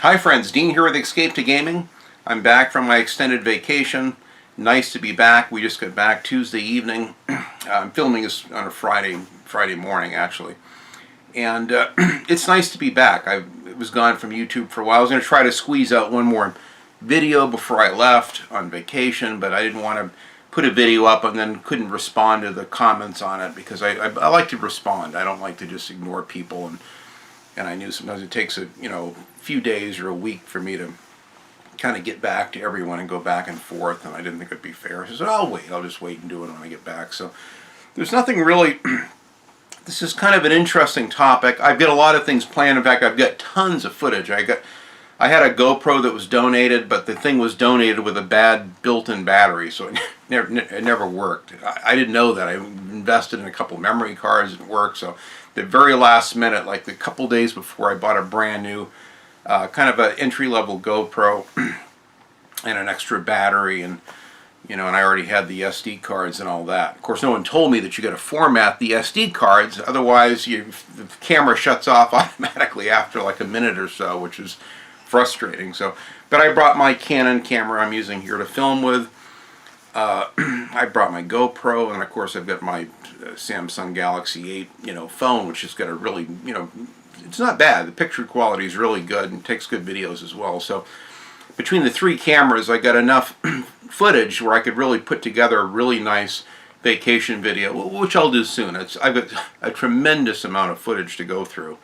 Hi friends, Dean here with Escape to Gaming. I'm back from my extended vacation. Nice to be back. We just got back Tuesday evening. I'm filming this on a Friday morning actually. And it's nice to be back. I was gone from YouTube for a while. I was going to try to squeeze out one more video before I left on vacation, but I didn't want to put a video up and then couldn't respond to the comments on it because I like to respond. I don't like to just ignore people, and I knew sometimes it takes a few days or a week for me to kind of get back to everyone and go back and forth, and I didn't think it'd be fair. So I said, I'll just wait and do it when I get back. So there's nothing really. This is kind of an interesting topic. I've got a lot of things planned. In fact, I've got tons of footage. I had a GoPro that was donated, but the thing was donated with a bad built-in battery, so it never worked. I didn't know that. I invested in a couple memory cards, it didn't work. So the very last minute, like the couple days before, I bought a brand new kind of an entry-level GoPro and an extra battery, and and I already had the SD cards and all that. Of course, no one told me that you got to format the SD cards, otherwise the camera shuts off automatically after like a minute or so, which is frustrating. So, but I brought my Canon camera I'm using here to film with. I brought my GoPro, and of course I've got my Samsung Galaxy 8, phone, which has got a really, it's not bad. The picture quality is really good and takes good videos as well. So between the three cameras, I got enough footage where I could really put together a really nice vacation video, which I'll do soon. I've got a tremendous amount of footage to go through.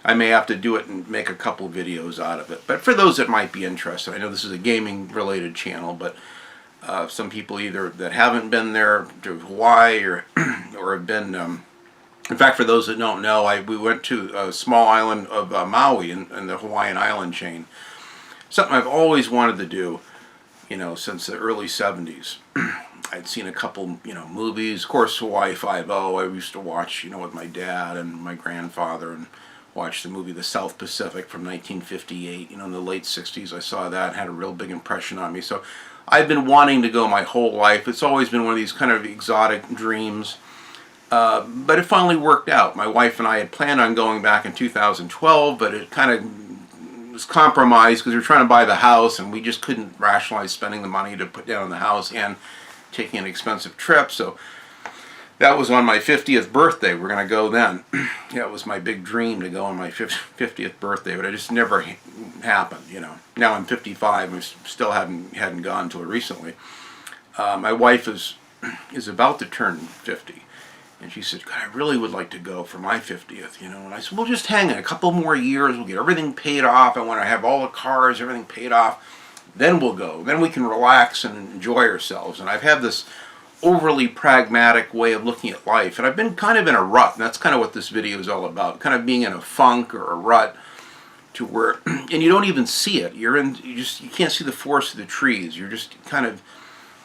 I may have to do it and make a couple videos out of it. But for those that might be interested, I know this is a gaming-related channel, but some people either that haven't been there to Hawaii or have been. In fact, for those that don't know, we went to a small island of Maui in the Hawaiian island chain. Something I've always wanted to do, since the early 70s. I'd seen a couple, movies. Of course, Hawaii Five-0 I used to watch, with my dad and my grandfather, and watched the movie The South Pacific from 1958. In the late 60s I saw that, and had a real big impression on me. So I've been wanting to go my whole life. It's always been one of these kind of exotic dreams. But it finally worked out. My wife and I had planned on going back in 2012, but it kind of was compromised because we were trying to buy the house, and we just couldn't rationalize spending the money to put down on the house and taking an expensive trip. So that was on my 50th birthday. We're going to go then. It was my big dream to go on my 50th birthday, but it just never happened. Now I'm 55. We still hadn't gone to it recently. My wife is about to turn 50. And she said, God, I really would like to go for my 50th, And I said, well, just hang on a couple more years. We'll get everything paid off. I want to have all the cars, everything paid off. Then we'll go. Then we can relax and enjoy ourselves. And I've had this overly pragmatic way of looking at life. And I've been kind of in a rut. And that's kind of what this video is all about. Kind of being in a funk or a rut to where, and you don't even see it. You can't see the forest of the trees. You're just kind of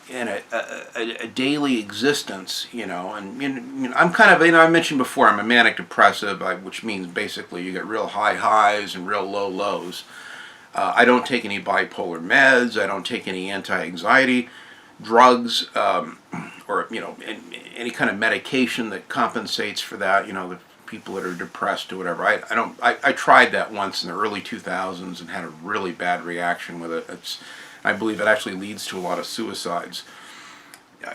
in a daily existence, and I'm kind of, I mentioned before, I'm a manic depressive, which means basically you get real high highs and real low lows. I don't take any bipolar meds. I don't take any anti-anxiety drugs, or any kind of medication that compensates for that. The people that are depressed or whatever. I tried that once in the early 2000s and had a really bad reaction with it. I believe it actually leads to a lot of suicides,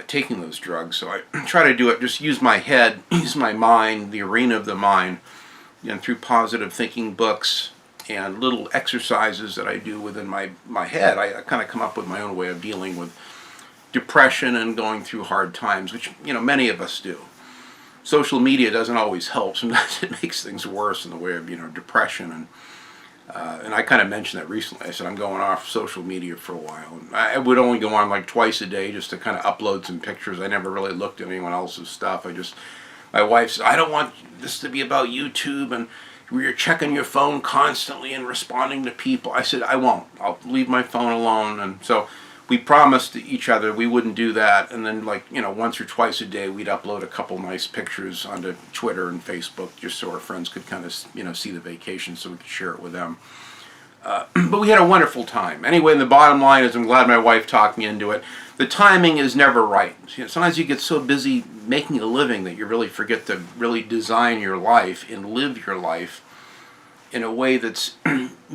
taking those drugs. So I try to do it, just use my head, use my mind, the arena of the mind, and through positive thinking books and little exercises that I do within my head, I kind of come up with my own way of dealing with depression and going through hard times, which, many of us do. Social media doesn't always help. Sometimes it makes things worse in the way of, depression. And I kind of mentioned that recently. I said I'm going off social media for a while. And I would only go on like twice a day just to kind of upload some pictures. I never really looked at anyone else's stuff. My wife said, I don't want this to be about YouTube and where you're checking your phone constantly and responding to people. I said, I won't. I'll leave my phone alone. And so we promised each other we wouldn't do that. And then once or twice a day we'd upload a couple nice pictures onto Twitter and Facebook just so our friends could kind of see the vacation so we could share it with them. But we had a wonderful time. Anyway, the bottom line is I'm glad my wife talked me into it. The timing is never right. Sometimes you get so busy making a living that you really forget to really design your life and live your life in a way that's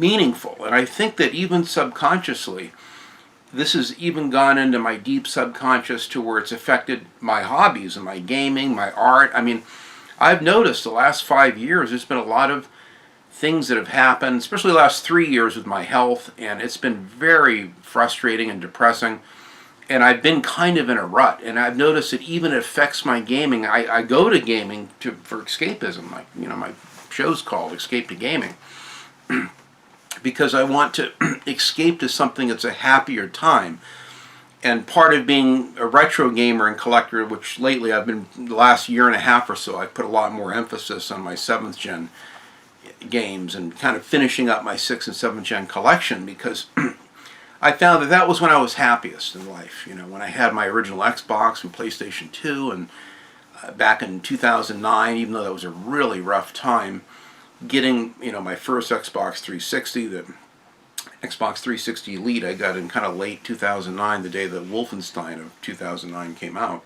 meaningful. And I think that even subconsciously, this has even gone into my deep subconscious to where it's affected my hobbies and my gaming, my art. I mean, I've noticed the last 5 years there's been a lot of things that have happened, especially the last 3 years with my health, and it's been very frustrating and depressing. And I've been kind of in a rut, and I've noticed it even affects my gaming. I go to gaming for escapism, like my show's called Escape to Gaming, because I want to escape to something that's a happier time. And part of being a retro gamer and collector, which lately I've been, the last year and a half or so, I've put a lot more emphasis on my 7th gen games and kind of finishing up my 6th and 7th gen collection, because I found that was when I was happiest in life. When I had my original Xbox and PlayStation 2, and back in 2009, even though that was a really rough time, getting my first Xbox 360, the Xbox 360 Elite, I got in kind of late 2009, the day that Wolfenstein of 2009 came out.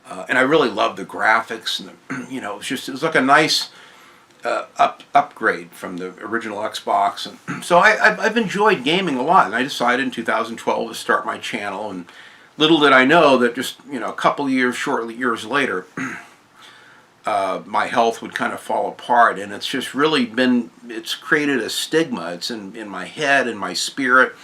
And I really loved the graphics, and it was like a nice upgrade from the original Xbox. And so I've enjoyed gaming a lot, and I decided in 2012 to start my channel. And little did I know that just a couple years later, my health would kind of fall apart, and it's just really it's created a stigma. It's in my head and my spirit,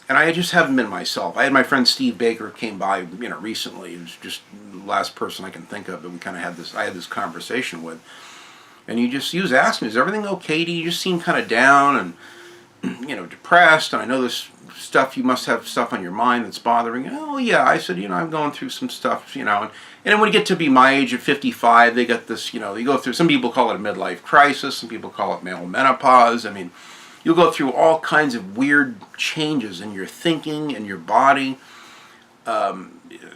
and I just haven't been myself. I had my friend Steve Baker came by recently. He was just the last person I can think of that we kind of had this conversation with. And he was asking me, is everything okay? Do you just seem kind of down and depressed? And I know this stuff, you must have stuff on your mind that's bothering you. Oh yeah, I said, I'm going through some stuff, and then when you get to be my age of 55, they got this, you go through, some people call it a midlife crisis, some people call it male menopause. I mean, you'll go through all kinds of weird changes in your thinking and your body,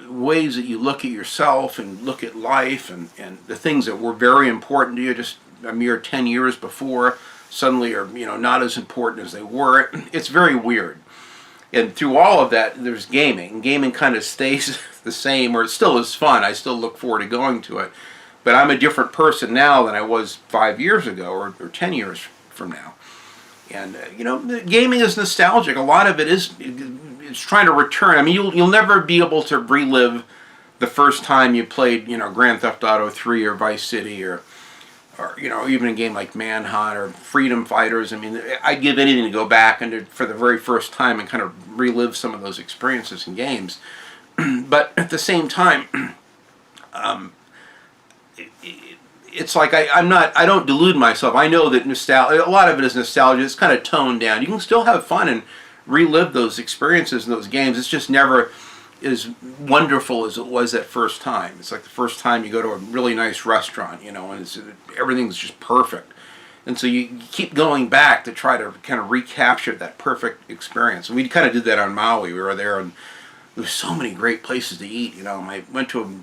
ways that you look at yourself and look at life, and the things that were very important to you just a mere 10 years before suddenly are not as important as they were. It's very weird. And through all of that, there's gaming. Gaming kind of stays the same, or it still is fun. I still look forward to going to it. But I'm a different person now than I was 5 years ago, or 10 years from now. And gaming is nostalgic. A lot of it is it's trying to return. I mean, you'll never be able to relive the first time you played Grand Theft Auto 3 or Vice City, or even a game like Manhunt or Freedom Fighters. I mean, I'd give anything to go back and for the very first time and kind of relive some of those experiences in games. But at the same time, it's like I don't delude myself. I know that a lot of it is nostalgia. It's kind of toned down. You can still have fun and relive those experiences in those games. It's just never as wonderful as it was that first time. It's like the first time you go to a really nice restaurant, and everything's just perfect. And so you keep going back to try to kind of recapture that perfect experience. And we kind of did that on Maui. We were there, and there were so many great places to eat. I went to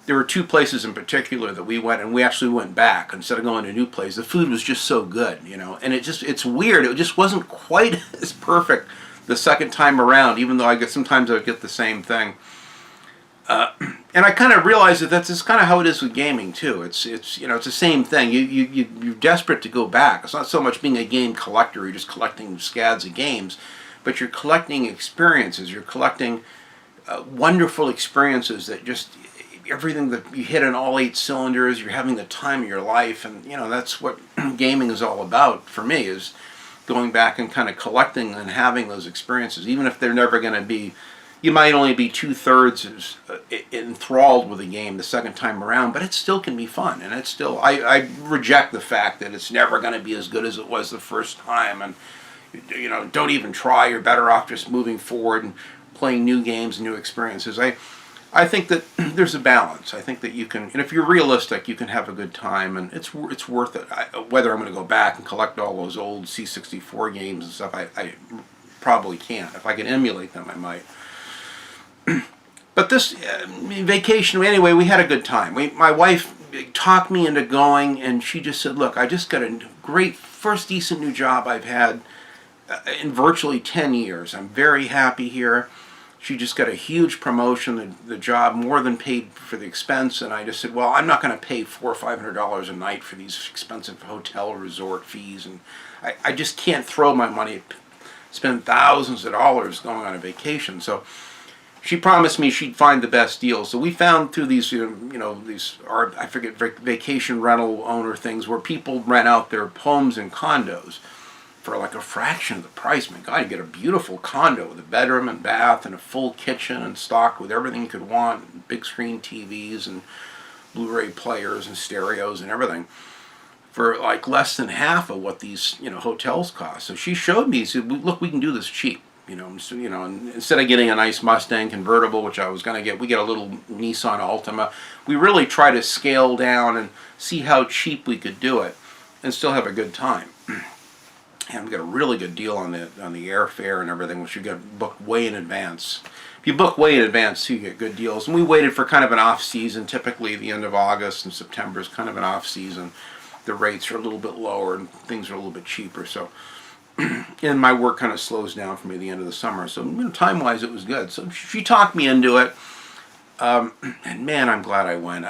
there were 2 places in particular that we went, and we actually went back instead of going to a new place. The food was just so good, and it's weird. It just wasn't quite as perfect the second time around, even though sometimes I get the same thing. And I kind of realized that that's kind of how it is with gaming too. It's the same thing. You're desperate to go back. It's not so much being a game collector. You're just collecting scads of games, but you're collecting experiences. You're collecting wonderful experiences that just everything that you hit on all 8 cylinders. You're having the time of your life, and that's what gaming is all about for me, is going back and kind of collecting and having those experiences, even if they're never going to be, you might only be 2/3 as enthralled with a game the second time around, but it still can be fun. And it's still, I reject the fact that it's never going to be as good as it was the first time, and don't even try. You're better off just moving forward and playing new games and new experiences. I think that there's a balance. I think that you can, and if you're realistic, you can have a good time, and it's worth it. Whether I'm going to go back and collect all those old C64 games and stuff, I probably can't. If I can emulate them, I might. But this vacation, anyway, we had a good time. My wife talked me into going, and she just said, look, I just got a great, first decent new job I've had in virtually 10 years. I'm very happy here. She just got a huge promotion. The job more than paid for the expense, and I just said, well, I'm not going to pay $400 or $500 a night for these expensive hotel resort fees, and I just can't throw my money, spend thousands of dollars going on a vacation. So she promised me she'd find the best deal. So we found through these, these I forget, vacation rental owner things where people rent out their homes and condos for like a fraction of the price. My God, you get a beautiful condo with a bedroom and bath and a full kitchen and stocked with everything you could want, big screen TVs and Blu-ray players and stereos and everything, for like less than half of what these hotels cost. So she showed me, said, look, we can do this cheap. So, and instead of getting a nice Mustang convertible, which I was going to get, we get a little Nissan Altima. We really try to scale down and see how cheap we could do it and still have a good time. And we got a really good deal on the airfare and everything, which you got booked way in advance. If you book way in advance, you get good deals. And we waited for kind of an off season. Typically, the end of August and September is kind of an off season. The rates are a little bit lower and things are a little bit cheaper. So, and my work kind of slows down for me at the end of the summer. So, time-wise, it was good. So she talked me into it. And man, I'm glad I went.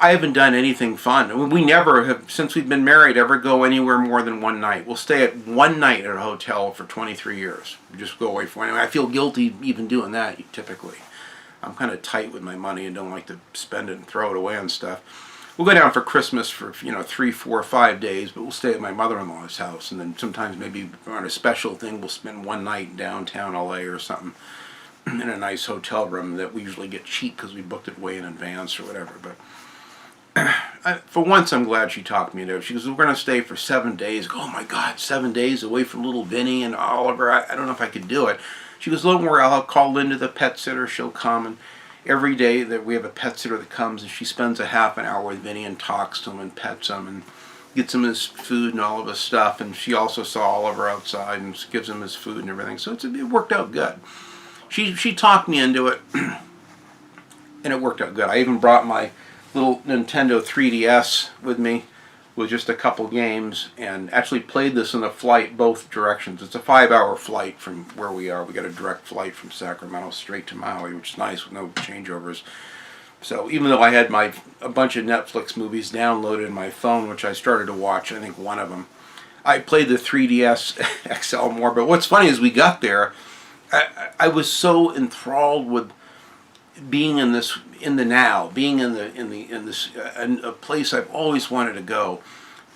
I haven't done anything fun. We never have, since we've been married, ever go anywhere more than one night. We'll stay at one night at a hotel for 23 years. We just go away for one night. I feel guilty even doing that, typically. I'm kind of tight with my money and don't like to spend it and throw it away on stuff. We'll go down for Christmas for 3, 4, 5 days, but we'll stay at my mother-in-law's house. And then sometimes maybe on a special thing, we'll spend one night in downtown LA or something in a nice hotel room that we usually get cheap because we booked it way in advance or whatever. But for once, I'm glad she talked me into it. She goes, we're going to stay for 7 days. I go, oh my God, 7 days away from little Vinny and Oliver. I don't know if I could do it. She goes, don't worry, I'll call Linda, the pet sitter. She'll come. And every day that we have a pet sitter that comes, and she spends a half an hour with Vinny and talks to him and pets him and gets him his food and all of his stuff. And she also saw Oliver outside and gives him his food and everything. So it worked out good. She talked me into it, and it worked out good. I even brought my little Nintendo 3DS with me with just a couple games, and actually played this in a flight both directions. It's a 5-hour flight from where we are. We got a direct flight from Sacramento straight to Maui, which is nice with no changeovers. So even though I had a bunch of Netflix movies downloaded in my phone, which I started to watch, I think one of them, I played the 3DS XL more. But what's funny is we got there, I was so enthralled with being in the now, being in this a place I've always wanted to go,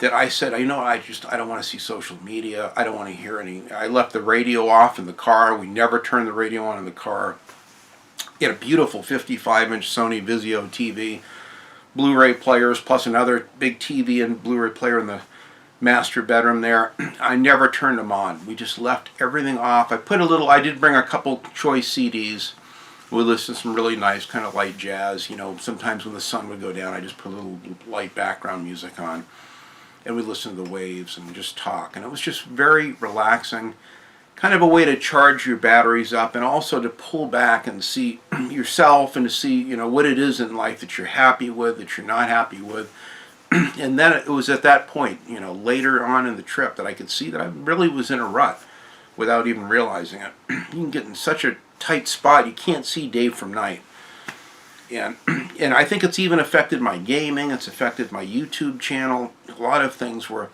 that I said, I don't want to see social media. I don't want to hear any. I left the radio off in the car. We never turned the radio on in the car. We had a beautiful 55-inch Sony Vizio TV, Blu-ray players, plus another big TV and Blu-ray player in the master bedroom there. I never turned them on. We just left everything off. I did bring a couple choice CDs. We listened to some really nice kind of light jazz. Sometimes when the sun would go down, I just put a little light background music on. And we'd listen to the waves and just talk. And it was just very relaxing. Kind of a way to charge your batteries up, and also to pull back and see yourself and to see, what it is in life that you're happy with, that you're not happy with. And then it was at that point, later on in the trip, that I could see that I really was in a rut without even realizing it. You can get in such a tight spot, you can't see day from night. And I think it's even affected my gaming, it's affected my YouTube channel. A lot of things were,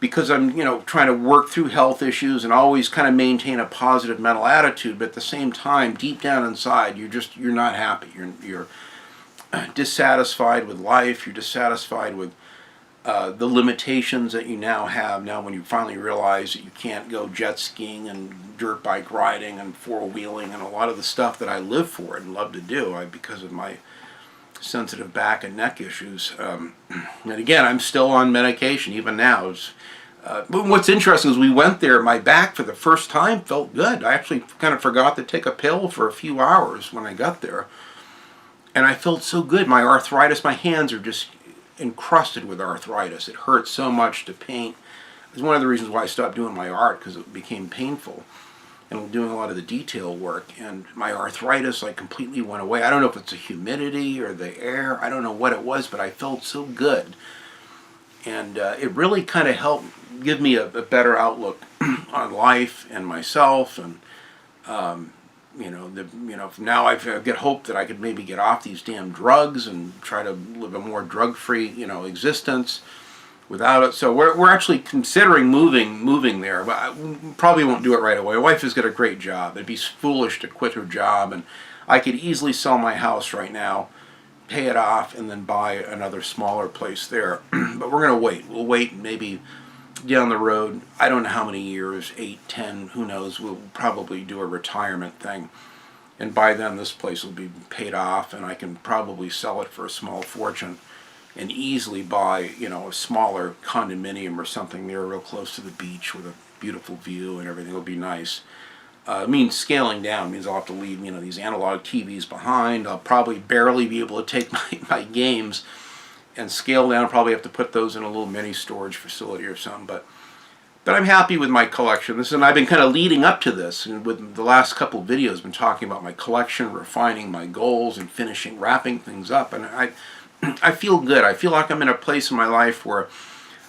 because I'm, trying to work through health issues and always kind of maintain a positive mental attitude, but at the same time, deep down inside, you're not happy. You're dissatisfied with life. You're dissatisfied with the limitations that you now have. Now, when you finally realize that you can't go jet skiing and dirt bike riding and four-wheeling and a lot of the stuff that I live for and love to do, because of my sensitive back and neck issues. And again, I'm still on medication even now. But what's interesting is we went there, my back for the first time felt good. I actually kind of forgot to take a pill for a few hours when I got there. And I felt so good. My arthritis, my hands are just encrusted with arthritis. It hurts so much to paint. It's one of the reasons why I stopped doing my art, because it became painful. And doing a lot of the detail work, and my arthritis completely went away. I don't know if it's the humidity or the air. I don't know what it was, but I felt so good. And it really kind of helped give me a better outlook on life and myself. And Now I've got hope that I could maybe get off these damn drugs and try to live a more drug-free, existence without it. So we're actually considering moving there, but I probably won't do it right away. My wife has got a great job. It'd be foolish to quit her job, and I could easily sell my house right now, pay it off, and then buy another smaller place there. But we're gonna wait. We'll wait maybe down the road. I don't know how many years, 8, 10, who knows. We'll probably do a retirement thing, and by then this place will be paid off, and I can probably sell it for a small fortune and easily buy, a smaller condominium or something near real close to the beach with a beautiful view and everything. Will be nice. It means scaling down. It means I'll have to leave, these analog TVs behind. I'll probably barely be able to take my games and scale down. Probably have to put those in a little mini storage facility or something. But I'm happy with my collection. And I've been kind of leading up to this, and with the last couple of videos, been talking about my collection, refining my goals, and wrapping things up. And I feel good. I feel like I'm in a place in my life where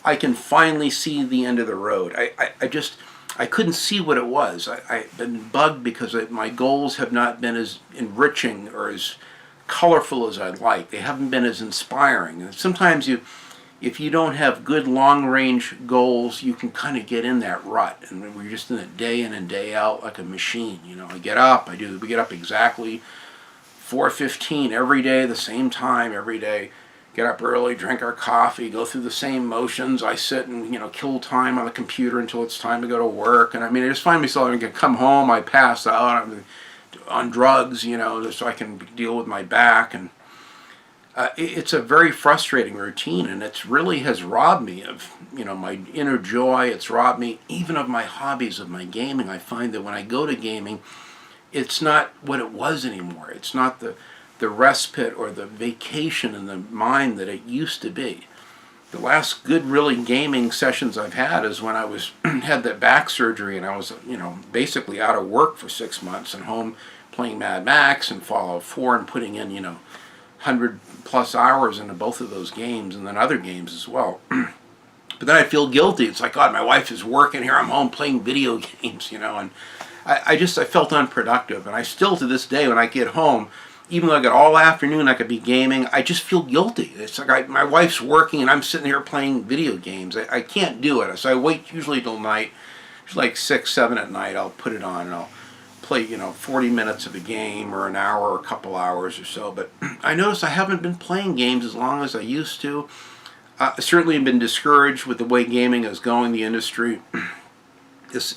I can finally see the end of the road. I couldn't see what it was. I've been bugged because my goals have not been as enriching or as colorful as I'd like. They haven't been as inspiring. And sometimes if you don't have good long-range goals, you can kind of get in that rut, and we're just in it day in and day out like a machine. I get up. We get up exactly 4:15 every day, the same time every day. Get up early, drink our coffee, go through the same motions. I sit and kill time on the computer until it's time to go to work. And I just find myself, I can come home, I pass out, I'm on drugs, so I can deal with my back. And it's a very frustrating routine, and it really has robbed me of my inner joy. It's robbed me even of my hobbies, of my gaming. I find that when I go to gaming, it's not what it was anymore. It's not the respite or the vacation in the mind that it used to be. The last good really gaming sessions I've had is when I had that back surgery, and I was basically out of work for 6 months and home playing Mad Max and Fallout 4 and putting in 100 plus hours into both of those games, and then other games as well. But then I feel guilty. It's like, God, my wife is working here, I'm home playing video games, and I felt unproductive. And I still, to this day, when I get home, even though I got all afternoon I could be gaming, I just feel guilty. It's like my wife's working and I'm sitting here playing video games. I can't do it. So I wait usually till night. It's like 6, 7 at night. I'll put it on and I'll play, 40 minutes of a game or an hour or a couple hours or so. But I notice I haven't been playing games as long as I used to. I certainly have been discouraged with the way gaming is going, the industry. This,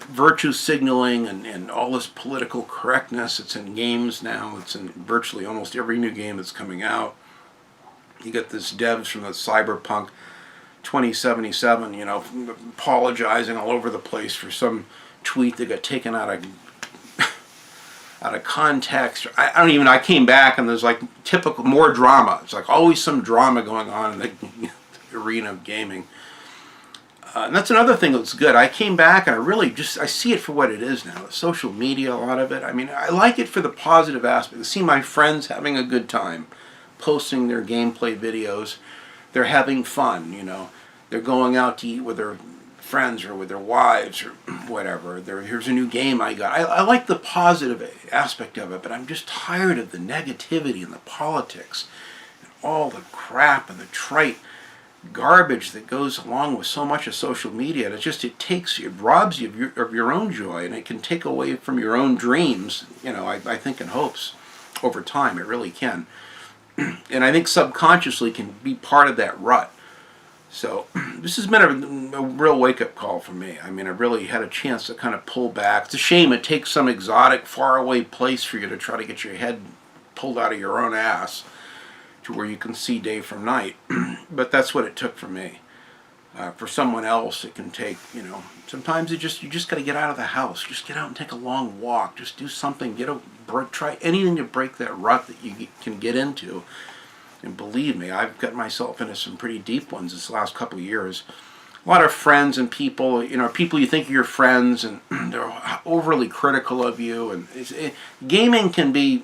virtue signaling and all this political correctness. It's in games now. It's in virtually almost every new game that's coming out. You get this devs from the Cyberpunk 2077, apologizing all over the place for some tweet that got taken out of context. I came back and there's like typical more drama. It's like always some drama going on in the arena of gaming. And that's another thing that's good. I came back and I see it for what it is now. Social media, a lot of it. I like it for the positive aspect. To see my friends having a good time, posting their gameplay videos. They're having fun, They're going out to eat with their friends or with their wives or whatever. Here's a new game I got. I like the positive aspect of it, but I'm just tired of the negativity and the politics and all the crap and the trite garbage that goes along with so much of social media. And it robs you of your own joy, and it can take away from your own dreams, I think, and hopes over time. It really can. And I think subconsciously can be part of that rut. So this has been a real wake-up call for me. I really had a chance to kind of pull back. It's a shame it takes some exotic, faraway place for you to try to get your head pulled out of your own ass to where you can see day from night. But that's what it took for me. For someone else, it can take, sometimes you just got to get out of the house. Just get out and take a long walk. Just do something. Try anything to break that rut that you can get into. And believe me, I've got myself into some pretty deep ones this last couple of years. A lot of friends and people, people you think are your friends, and they're overly critical of you. And gaming can be,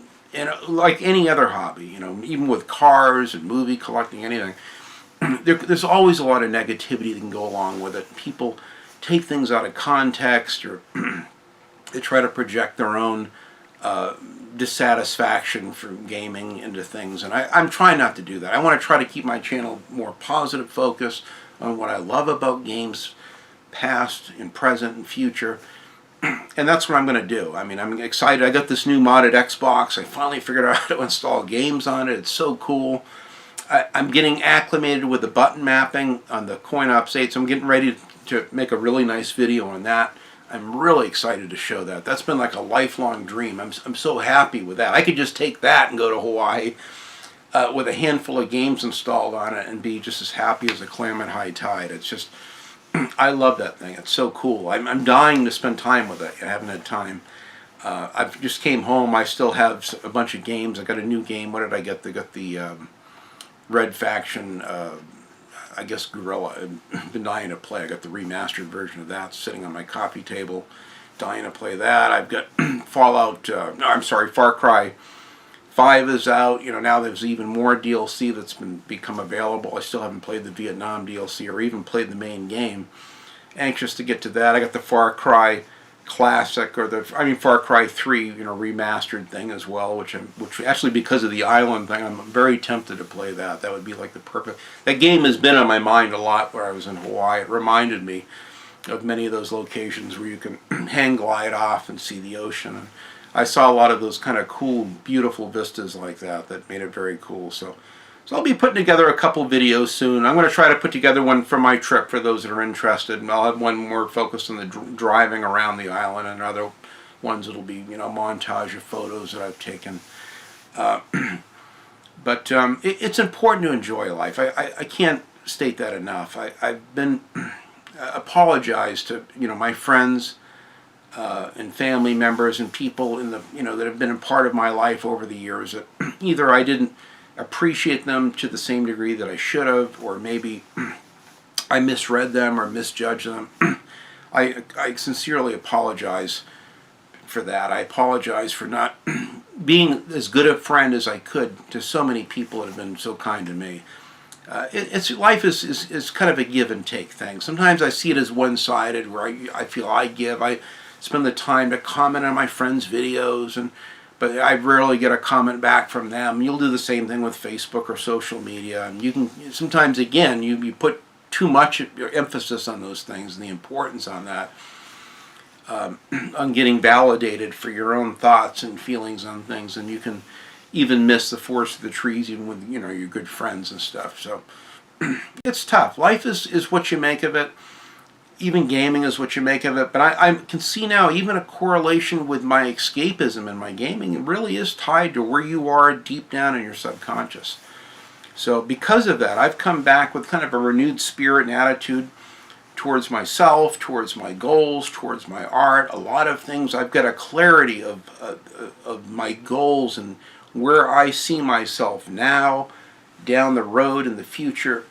like any other hobby, even with cars and movie collecting, anything. There's always a lot of negativity that can go along with it. People take things out of context, or they try to project their own dissatisfaction from gaming into things, and I'm trying not to do that. I want to try to keep my channel more positive focused on what I love about games, past and present and future, and that's what I'm going to do. I mean, I'm excited. I got this new modded Xbox. I finally figured out how to install games on it. It's so cool. I'm getting acclimated with the button mapping on the coin ops 8, so I'm getting ready to make a really nice video on that. I'm really excited to show that. That's been like a lifelong dream. I'm so happy with that. I could just take that and go to Hawaii with a handful of games installed on it and be just as happy as a clam at high tide. It's just, I love that thing. It's so cool. I'm dying to spend time with it. I haven't had time. I've just came home. I still have a bunch of games. I got a new game. What did I get? They got the Red Faction, I guess Guerrilla. I've been dying to play. I got the remastered version of that sitting on my coffee table. Dying to play that. I've got Far Cry 5 is out. You know, now there's even more DLC that's become available. I still haven't played the Vietnam DLC or even played the main game. Anxious to get to that. I got the Far Cry Classic, or Far Cry 3, you know, remastered thing as well, which actually, because of the island thing, I'm very tempted to play that. That would be like the perfect. That game has been on my mind a lot where I was in Hawaii. It reminded me of many of those locations where you can hang glide off and see the ocean. And I saw a lot of those kind of cool, beautiful vistas like that made it very cool. So I'll be putting together a couple videos soon. I'm going to try to put together one for my trip for those that are interested. And I'll have one more focused on the driving around the island, and other ones that'll be, you know, montage of photos that I've taken. But it's important to enjoy life. I can't state that enough. I've been apologized to, you know, my friends and family members and people in the, you know, that have been a part of my life over the years, that either I didn't appreciate them to the same degree that I should have, or maybe I misread them or misjudged them. I sincerely apologize for that. I apologize for not being as good a friend as I could to so many people that have been so kind to me. Life is kind of a give and take thing. Sometimes I see it as one-sided, where I feel I give. I spend the time to comment on my friends' videos, but I rarely get a comment back from them. You'll do the same thing with Facebook or social media, and you can sometimes, again, you put too much emphasis on those things and the importance on that, on getting validated for your own thoughts and feelings on things, and you can even miss the forest of the trees, even with, you know, your good friends and stuff. So it's tough. Life is what you make of it. Even gaming is what you make of it. But I can see now even a correlation with my escapism and my gaming. It really is tied to where you are deep down in your subconscious. So because of that, I've come back with kind of a renewed spirit and attitude towards myself, towards my goals, towards my art. A lot of things. I've got a clarity of my goals and where I see myself now, down the road, in the future.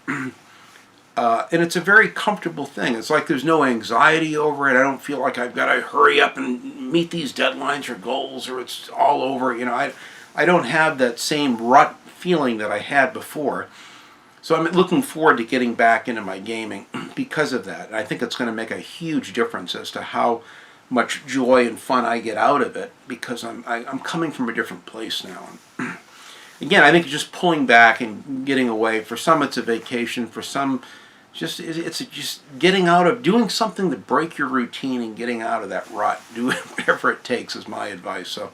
And it's a very comfortable thing. It's like there's no anxiety over it. I don't feel like I've got to hurry up and meet these deadlines or goals, or it's all over. You know, I don't have that same rut feeling that I had before. So I'm looking forward to getting back into my gaming because of that. And I think it's going to make a huge difference as to how much joy and fun I get out of it, because I'm coming from a different place now. Again, I think just pulling back and getting away. For some, it's a vacation. For some, it's just getting out of, doing something to break your routine and getting out of that rut. Do whatever it takes is my advice. So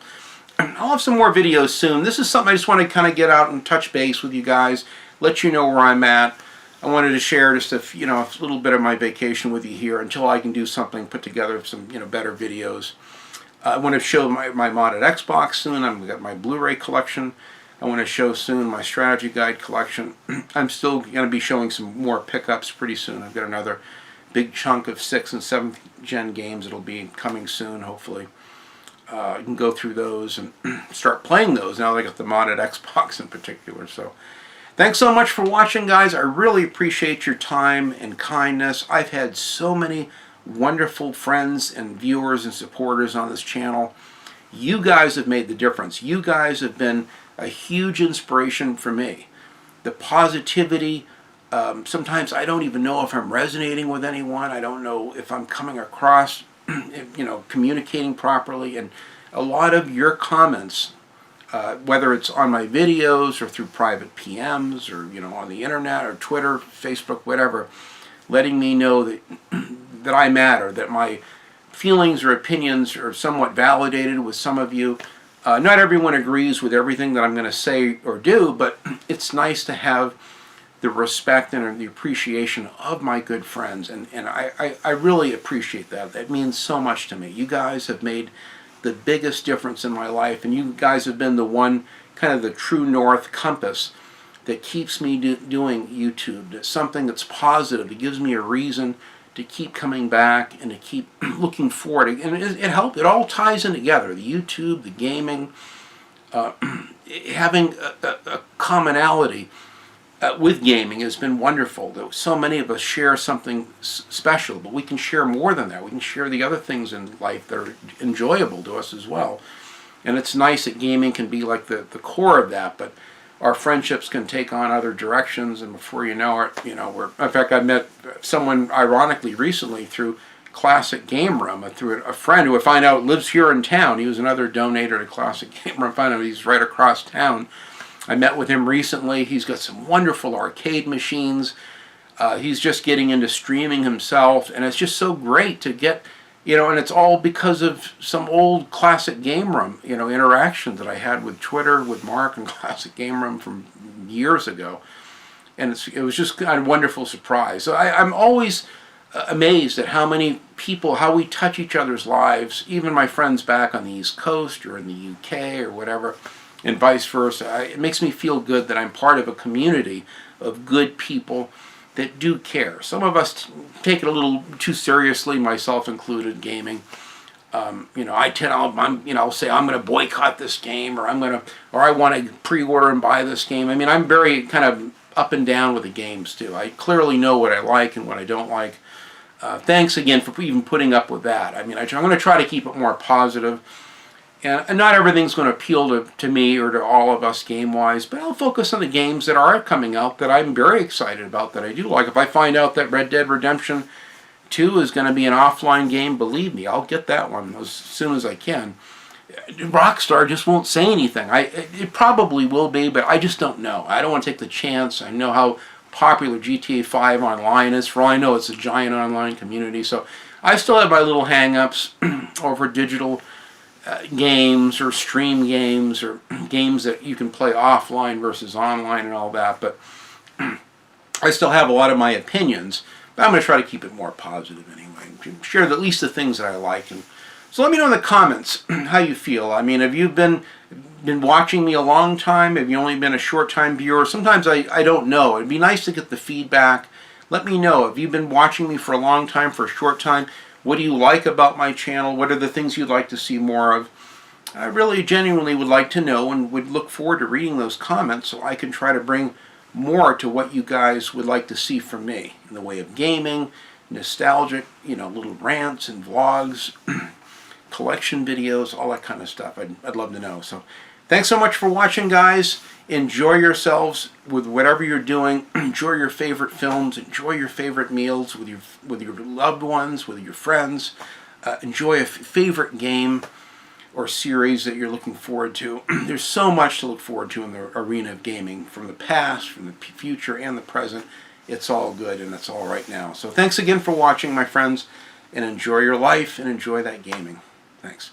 I'll have some more videos soon. This is something I just want to kind of get out and touch base with you guys, let you know where I'm at. I wanted to share just a little bit of my vacation with you here until I can do something, put together some better videos. I want to show my modded Xbox soon. I've got my Blu-ray collection. I want to show soon my strategy guide collection. I'm still going to be showing some more pickups pretty soon. I've got another big chunk of 6th and 7th gen games that'll be coming soon, hopefully. You can go through those and start playing those now that I got the modded Xbox in particular. So thanks so much for watching, guys. I really appreciate your time and kindness. I've had so many wonderful friends and viewers and supporters on this channel. You guys have made the difference. You guys have been a huge inspiration for me. The positivity Sometimes I don't even know if I'm resonating with anyone. I don't know if I'm coming across, communicating properly. And a lot of your comments, whether it's on my videos or through private PMs or, on the internet or Twitter, Facebook, whatever, letting me know that, that I matter, that my feelings or opinions are somewhat validated with some of you. Not everyone agrees with everything that I'm going to say or do, but it's nice to have the respect and the appreciation of my good friends, and I really appreciate that. That means so much to me. You guys have made the biggest difference in my life, and you guys have been the one, kind of the true north compass that keeps me doing YouTube. It's something that's positive. It gives me a reason to keep coming back and to keep looking forward. And it helps. It all ties in together. The YouTube, the gaming, having a commonality with gaming has been wonderful. So many of us share something special, but we can share more than that. We can share the other things in life that are enjoyable to us as well. And it's nice that gaming can be like the core of that, but our friendships can take on other directions, and before you know it, in fact, I met someone ironically recently through Classic Game Room, through a friend who I find out lives here in town. He was another donator to Classic Game Room. I find out he's right across town. I met with him recently. He's got some wonderful arcade machines. He's just getting into streaming himself, and it's just so great to get, and it's all because of some old Classic Game Room, interactions that I had with Twitter, with Mark and Classic Game Room from years ago. And it was just kind of a wonderful surprise. So I'm always amazed at how many people, how we touch each other's lives, even my friends back on the East Coast or in the UK or whatever, and vice versa. It makes me feel good that I'm part of a community of good people that do care. Some of us take it a little too seriously, myself included, gaming. I'll say I'm going to boycott this game, or I want to pre-order and buy this game. I mean, I'm very kind of up and down with the games too. I clearly know what I like and what I don't like. Thanks again for even putting up with that. I mean, I'm going to try to keep it more positive. And not everything's going to appeal to me or to all of us game-wise, but I'll focus on the games that are coming out that I'm very excited about, that I do like. If I find out that Red Dead Redemption 2 is going to be an offline game, believe me, I'll get that one as soon as I can. Rockstar just won't say anything. It probably will be, but I just don't know. I don't want to take the chance. I know how popular GTA 5 online is. For all I know, it's a giant online community. So I still have my little hang-ups over digital games or stream games or games that you can play offline versus online and all that, but I still have a lot of my opinions, but I'm going to try to keep it more positive anyway, share at least the things that I like. And so let me know in the comments how you feel. I mean, have you been watching me a long time? Have you only been a short time viewer? Sometimes I don't know. It'd be nice to get the feedback. Let me know. Have you been watching me for a long time, for a short time? What do you like about my channel? What are the things you'd like to see more of? I really genuinely would like to know, and would look forward to reading those comments so I can try to bring more to what you guys would like to see from me in the way of gaming, nostalgic, little rants and vlogs, collection videos, all that kind of stuff. I'd love to know. So thanks so much for watching, guys. Enjoy yourselves with whatever you're doing. Enjoy your favorite films. Enjoy your favorite meals with your loved ones, with your friends. Enjoy a favorite game or series that you're looking forward to. There's so much to look forward to in the arena of gaming, from the past, from the future, and the present. It's all good, and it's all right now. So thanks again for watching, my friends, and enjoy your life and enjoy that gaming. Thanks.